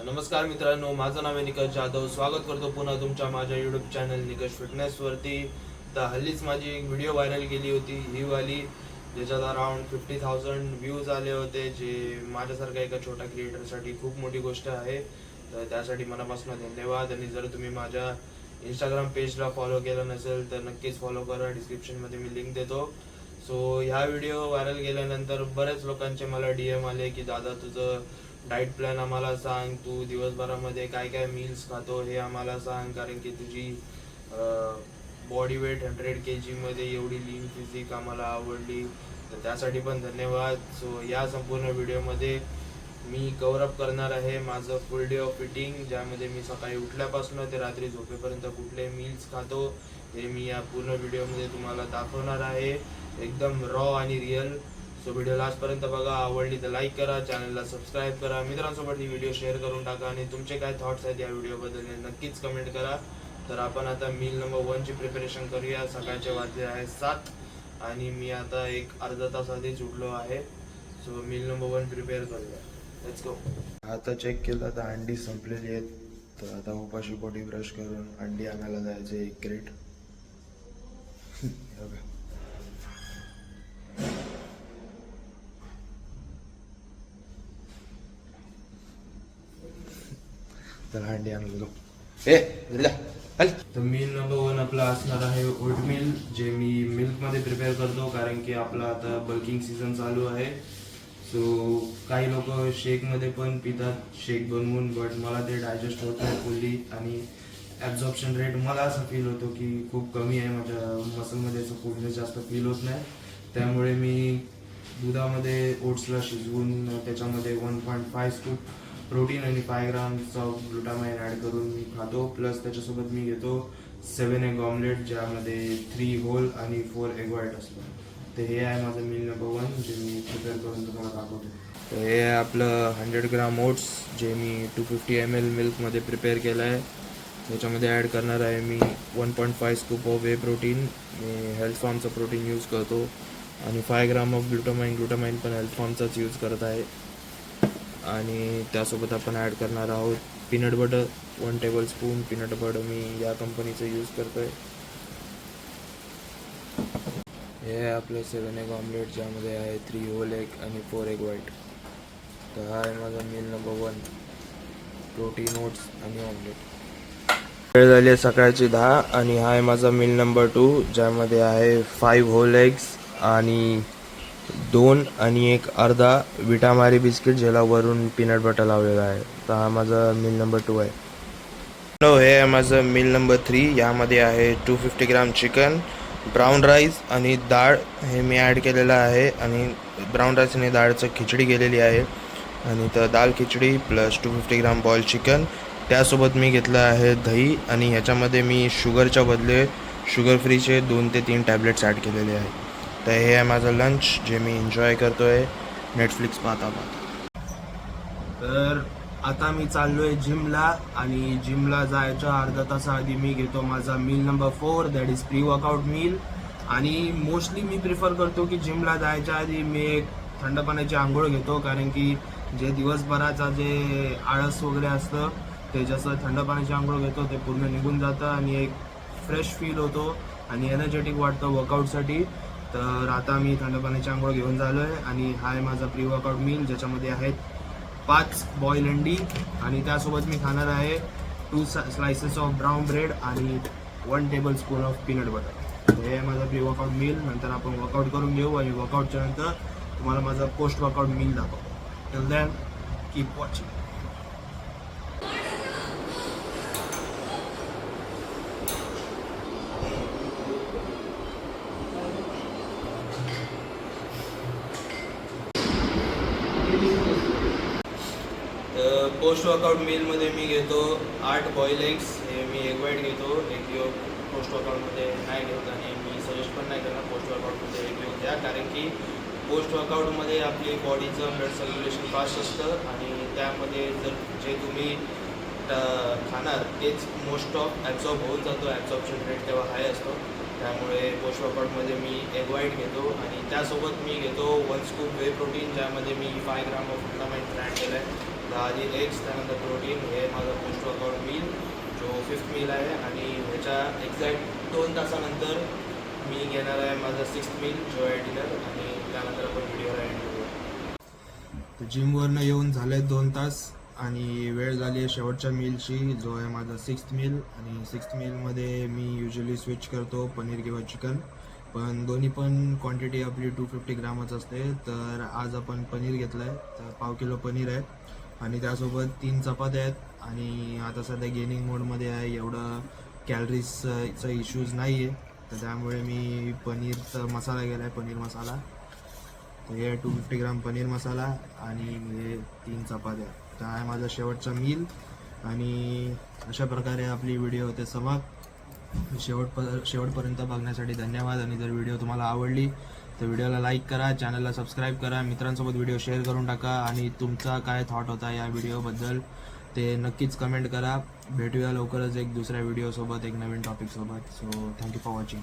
नमस्कार मित्रांनो, माझं नाव आहे निकष जाधव. स्वागत करतो पुन्हा तुमच्या माझ्या यूट्यूब चॅनल निकष फिटनेसवरती. तर हल्लीच माझी एक व्हिडिओ व्हायरल गेली होती, ही वाली, ज्याच्यात अराउंड 50,000 व्ह्यूज आले होते, जे माझ्यासारख्या एका छोट्या क्रिएटरसाठी खूप मोठी गोष्ट आहे. तर त्यासाठी मनापासून धन्यवाद. आणि जर तुम्ही माझ्या इंस्टाग्राम पेजला फॉलो केलं नसेल तर नक्कीच फॉलो करा, डिस्क्रिप्शनमध्ये मी लिंक देतो. सो ह्या व्हिडिओ व्हायरल गेल्यानंतर बरेच लोकांचे मला DM आले की दादा तुझं डाईट प्लॅन आम्हाला सांग, तू दिवसभरामध्ये काय काय मील्स खातो हे आम्हाला सांग, कारण की तुझी बॉडी वेट 100 kg मध्ये एवढी लीन फिजिक आम्हाला आवडली. तर त्यासाठी पण धन्यवाद. सो या संपूर्ण व्हिडिओमध्ये मी कव्हर अप करणार आहे माझं फुल डे ऑफ इटिंग, ज्यामध्ये मी सकाळी उठल्यापासून ते रात्री झोपेपर्यंत कुठले मील्स खातो हे मी या पूर्ण व्हिडिओमध्ये तुम्हाला दाखवणार आहे, एकदम रॉ आणि रिअल. सो व्हिडिओ लास्टपर्यंत बघा. आवडली तर लाईक करा, चॅनलला सबस्क्राईब करा, मित्रांसोबत ही व्हिडिओ शेअर करून टाका आणि तुमचे काय थॉट्स आहेत या व्हिडिओबद्दल नक्कीच कमेंट करा. तर आपण आता मील नंबर 1ची प्रिपरेशन करूया. सकाळचे वाजले आहे 7 आणि मी आता एक अर्धा तास आधीच उठलो आहे. सो मील नंबर 1 प्रिपेअर करूया. Let's go. आता चेक केलं तर अंडी संपलेली आहेत. तर आता उपाशी पोटी ब्रश करून अंडी आणायला जायचं एक क्रेट. तर अंडी आणलो. तर मील नंबर 1 आपला असणार आहे ओट मिल, जे मी मिल्कमध्ये प्रिपेअर करतो, कारण की आपला आता बल्किंग सीझन चालू आहे. सो काही लोक शेकमध्ये पण पितात शेक बनवून, बट मला ते डायजेस्ट होत नाही फुल्ली आणि ॲब्झॉर्प्शन रेट मला असं फील होतो की खूप कमी आहे, माझ्या मसलमध्ये असं फुलनेस जास्त फील होत नाही. त्यामुळे मी दुधामध्ये ओट्सला शिजवून त्याच्यामध्ये 1.5 स्कूप प्रोटीन आणि 5 ग्राम्स ऑफ ग्लुटामाइन ॲड करून मी खातो. प्लस त्याच्यासोबत मी घेतो 7 एग ऑमलेट, ज्यामध्ये 3 होल आणि 4 एग व्हाईट असतो. तर हे आहे माझं मील नंबर 1, जे मी प्रिपेअर करून तुम्हाला दाखवतो. तर हे आहे आपलं 100 ग्राम ओट्स, जे मी 250 ml मिल्कमध्ये प्रिपेअर केलं आहे. त्याच्यामध्ये ॲड करणार आहे मी 1.5 स्कूप ऑफ वे प्रोटीन. मी हेल्थ फार्मचं प्रोटीन यूज करतो आणि 5 ग्राम ऑफ ग्लुटामाइन पण हेल्थ फार्मचाच यूज करत आहे. आणि त्यासोबत आपण ॲड करणार आहोत peanut butter, 1 tablespoon peanut butter मी या कंपनीचं यूज करतो आहे. हे आहे आपलं 7 एग ऑमलेट, ज्यामध्ये आहे 3 होल एग आणि 4 एग व्हाईट. तर हा आहे माझा मील नंबर 1, प्रोटीन, ओट्स आणि ऑमलेट. वेळ झाली आहे सकाळची 10 आणि हा आहे माझा मील नंबर 2, ज्यामध्ये आहे 5 होल एग्स आणि 2 आणि 1 अर्धा विटामारी बिस्किट, ज्याला वरून पीनट बटर लावलेला आहे. तर हा माझा मील नंबर 2 आहे. हे आहे माझं मील नंबर 3. यामध्ये आहे 250 ग्राम चिकन, ब्राऊन राईस आणि डाळ हे मी ॲड केलेलं आहे. आणि ब्राऊन राईस आणि डाळचं खिचडी केलेली आहे. आणि तर दाल खिचडी प्लस 250 ग्राम बॉईल चिकन. त्यासोबत मी घेतलं आहे दही आणि ह्याच्यामध्ये मी शुगरच्या बदले शुगर फ्रीचे 2 ते 3 टॅबलेट्स ॲड केलेले आहे. तर हे आहे माझं लंच, जे मी एन्जॉय करतो आहे नेटफ्लिक्स पाहता पाहता. तर आता मी चाललो आहे जिमला आणि जिमला जायच्या अर्धा तासाआधी मी घेतो माझा meal number 4, that is pre workout meal. आणि मोस्टली मी प्रिफर करतो की जिमला जायच्या आधी मी एक थंड पाण्याची आंघोळ घेतो, कारण की जे दिवसभराचा जे आळस वगैरे असतं ते जसं थंड पाण्याची आंघोळ घेतो ते पूर्ण निघून जातं आणि एक फ्रेश फील होतो आणि एनर्जेटिक वाटतं वर्कआउटसाठी. तर आता मी थंड पाण्याची आंघोळ घेऊन झालो आहे आणि हा आहे माझा प्री वर्कआउट मील, ज्याच्यामध्ये आहेत 5 बॉईल अंडी आणि त्यासोबत मी खाणार आहे 2 स्लायसेस ऑफ ब्राऊन ब्रेड आणि 1 टेबलस्पून ऑफ पीनट बटर. हे आहे माझा प्री वर्कआउट मील. नंतर आपण वर्कआउट करून घेऊ आणि वर्कआउटच्या नंतर तुम्हाला माझा पोस्ट वर्कआउट मील दाखवतो. Till then keep watching. Post workout मीलमध्ये मी घेतो 8 बॉईल एग्स. हे मी एग व्हाईट घेतो, एग योग पोस्ट वर्कआउटमध्ये नाही घेत आणि मी सजेस्ट पण नाही करणार पोस्ट वर्कआउटमध्ये एग योग घ्या, कारण की पोस्ट वर्कआउटमध्ये आपली बॉडीचं ब्लड सर्क्युलेशन फास्ट असतं आणि त्यामध्ये जर जे तुम्ही खाणार तेच मोस्ट ऑफ ॲब्झॉर्ब होऊन जातो, ॲब्झॉर्प्शन रेट तेव्हा हाय असतो. त्यामुळे पोस्ट वर्कआउटमध्ये मी एग वाईट घेतो आणि त्यासोबत मी घेतो 1 स्कूप वे प्रोटीन, ज्यामध्ये मी 5 ग्राम ऑफ फंडामेंट ॲड केलं आहे. 10 एग्स, त्यानंतर प्रोटीन. हे माझं पोस्ट वर्कआउट मील जो 5th मील आहे आणि ह्याच्या एक्झॅक्ट 2 तासानंतर मी घेणार आहे माझं 6th मील जो आहे डिनर, आणि त्यानंतर आपण व्हिडिओला एंड करूया. जिमवरनं येऊन झाले 2 तास आणि वेळ झाली आहे शेवटच्या मीलची, जो आहे माझा 6th मील. आणि 6th मीलमध्ये मी युजली स्विच करतो पनीर किंवा चिकन, पण दोन्ही पण क्वांटिटी आपली 250 ग्रामच असते. तर आज आपण पनीर घेतलं आहे, तर 1/2 किलो पनीर आहे आणि त्यासोबत 3 चपात्या आहेत. आणि आता सध्या गेनिंग मोडमध्ये आहे, एवढं कॅलरीजचा इश्यूज नाही आहे, तर त्यामुळे मी पनीरचा मसाला केला आहे, पनीर मसाला. तर हे 250 ग्राम पनीर मसाला आणि हे 3 चपात्या. तर आहे माझा शेवटचा मील. आणि अशा प्रकारे आपली व्हिडिओ होते समाप्त. शेवटपर्यंत बघण्यासाठी धन्यवाद. आणि जर व्हिडिओ तुम्हाला आवडली तर व्हिडिओला लाईक करा, चॅनलला सबस्क्राईब करा, मित्रांसोबत व्हिडिओ शेअर करून टाका. आणि तुमचा काय थॉट होता या व्हिडिओबद्दल ते नक्कीच कमेंट करा. भेटूया लवकरच एक दुसऱ्या व्हिडिओसोबत, एक नवीन टॉपिकसोबत. So thank you for watching.